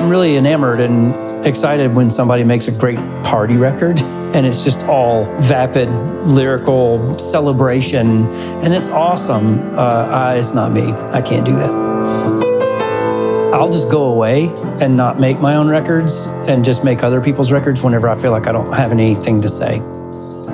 I'm really enamored and excited when somebody makes a great party record and it's just all vapid, lyrical celebration, and it's awesome. It's not me. I can't do that. I'll just go away and not make my own records and just make other people's records whenever I feel like I don't have anything to say.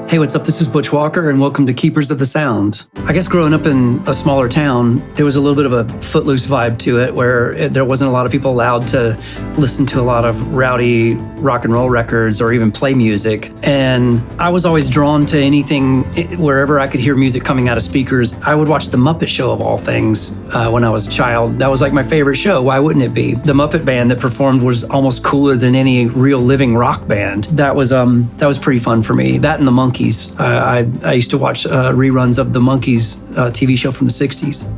Hey, what's up? This is Butch Walker, and welcome to Keepers of the Sound. I guess growing up in a smaller town, there was a little bit of a footloose vibe to it where there wasn't a lot of people allowed to listen to a lot of rowdy rock and roll records or even play music. And I was always drawn to anything wherever I could hear music coming out of speakers. I would watch The Muppet Show of all things when I was a child. That was like my favorite show. Why wouldn't it be? The Muppet Band that performed was almost cooler than any real living rock band. That was pretty fun for me. That and the Monkees. I used to watch reruns of the Monkees TV show from the 60s.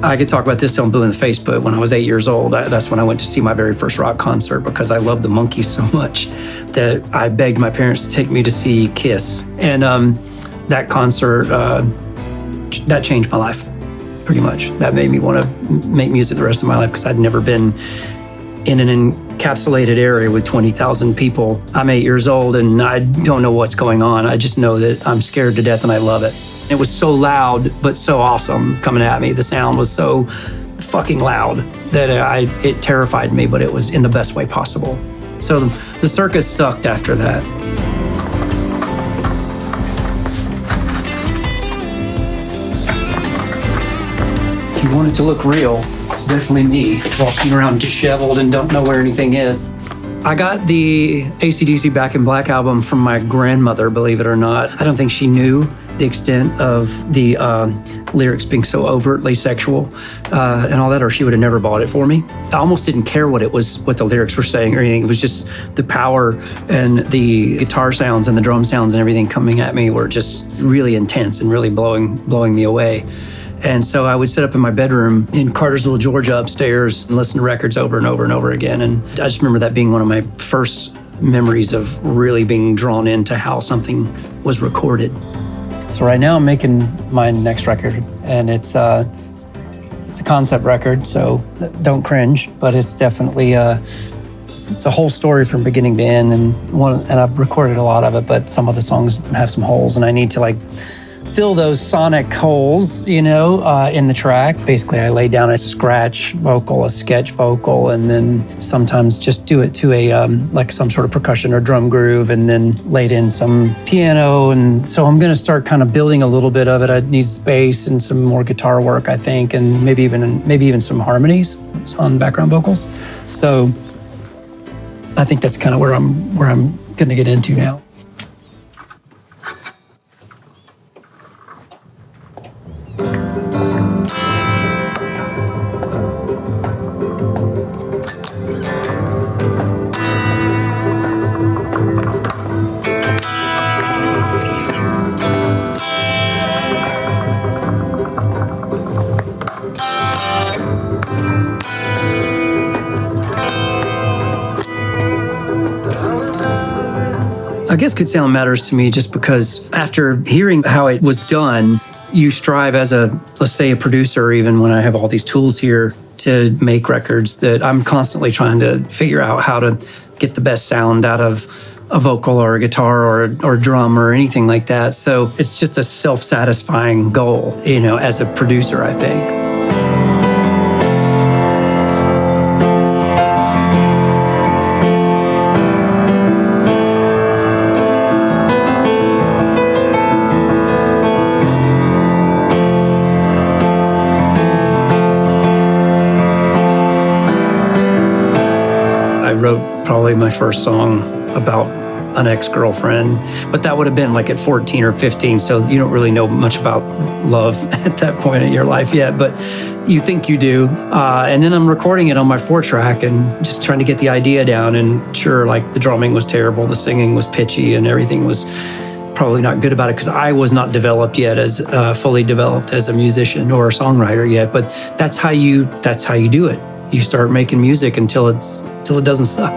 I could talk about this till I'm blue in the face, but when I was 8 years old, that's when I went to see my very first rock concert because I loved the Monkees so much that I begged my parents to take me to see Kiss. And that concert, that changed my life, pretty much. That made me want to make music the rest of my life because I'd never been in an encapsulated area with 20,000 people. I'm 8 years old and I don't know what's going on. I just know that I'm scared to death and I love it. It was so loud, but so awesome coming at me. The sound was so fucking loud that it terrified me, but it was in the best way possible. So the circus sucked after that. If you want it to look real, it's definitely me walking around disheveled and don't know where anything is. I got the AC/DC Back in Black album from my grandmother, believe it or not. I don't think she knew the extent of the lyrics being so overtly sexual and all that, or she would have never bought it for me. I almost didn't care what the lyrics were saying or anything. It was just the power and the guitar sounds and the drum sounds and everything coming at me were just really intense and really blowing me away. And so I would sit up in my bedroom in Cartersville, Georgia, upstairs and listen to records over and over and over again. And I just remember that being one of my first memories of really being drawn into how something was recorded. So right now I'm making my next record, and it's a concept record, so don't cringe, but it's definitely it's a whole story from beginning to end, and I've recorded a lot of it, but some of the songs have some holes, and I need to fill those sonic holes, in the track. Basically, I lay down a scratch vocal, a sketch vocal, and then sometimes just do it to a some sort of percussion or drum groove, and then laid in some piano. And so I'm going to start kind of building a little bit of it. I need space and some more guitar work, I think, and maybe even some harmonies on background vocals. So I think that's kind of where I'm going to get into now. I guess good sound matters to me just because after hearing how it was done, you strive as let's say a producer, or even when I have all these tools here to make records, that I'm constantly trying to figure out how to get the best sound out of a vocal or a guitar or drum or anything like that. So it's just a self-satisfying goal, as a producer, I think. I wrote probably my first song about an ex-girlfriend, but that would have been at 14 or 15, so you don't really know much about love at that point in your life yet, but you think you do. And then I'm recording it on my 4-track and just trying to get the idea down, and sure, the drumming was terrible, the singing was pitchy, and everything was probably not good about it because I was not developed yet as fully developed as a musician or a songwriter yet, but that's how you do it. You start making music until it doesn't suck.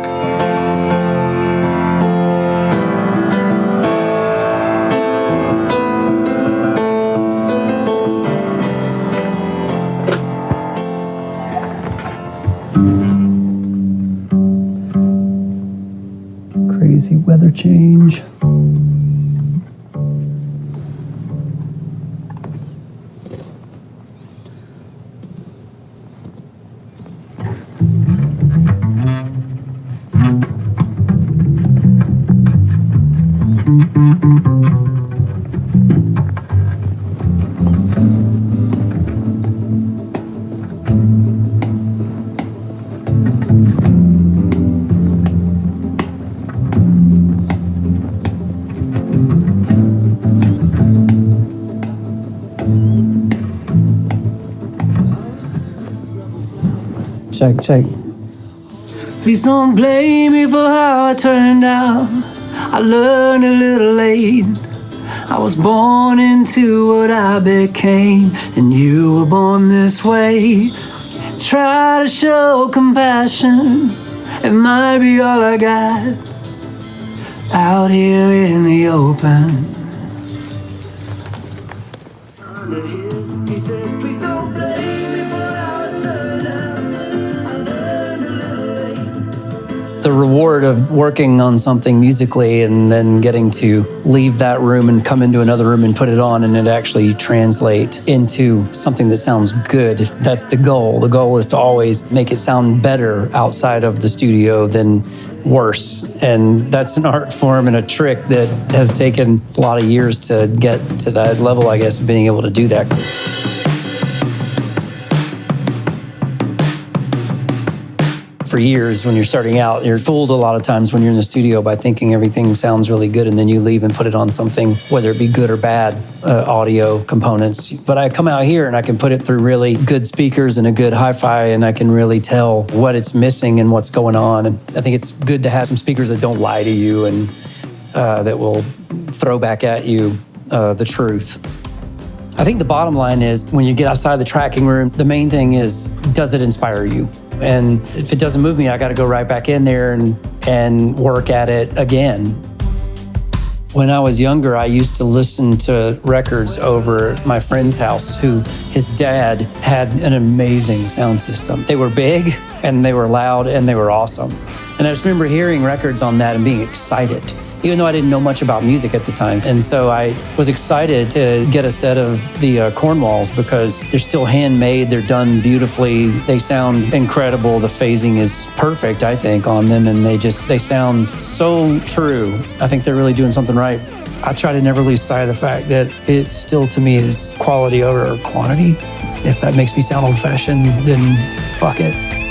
change. Check. Please don't blame me for how I turned out. I learned a little late. I was born into what I became, and you were born this way. Try to show compassion, it might be all I got out here in the open. He said, please don't blame me for how I turned out. I learned a little late. The reward of working on something musically and then getting to leave that room and come into another room and put it on and it actually translate into something that sounds good. That's the goal. The goal is to always make it sound better outside of the studio than worse. And that's an art form and a trick that has taken a lot of years to get to that level, I guess, of being able to do that. For years, when you're starting out, you're fooled a lot of times when you're in the studio by thinking everything sounds really good, and then you leave and put it on something, whether it be good or bad audio components. But I come out here and I can put it through really good speakers and a good hi-fi, and I can really tell what it's missing and what's going on. And I think it's good to have some speakers that don't lie to you and that will throw back at you the truth. I think the bottom line is when you get outside the tracking room, the main thing is, does it inspire you? And if it doesn't move me, I got to go right back in there and work at it again. When I was younger, I used to listen to records over at my friend's house, who his dad had an amazing sound system. They were big and they were loud and they were awesome. And I just remember hearing records on that and being excited, even though I didn't know much about music at the time. And so I was excited to get a set of the Cornwalls because they're still handmade, they're done beautifully, they sound incredible, the phasing is perfect, I think, on them, and they sound so true. I think they're really doing something right. I try to never lose sight of the fact that it still, to me, is quality over quantity. If that makes me sound old-fashioned, then fuck it.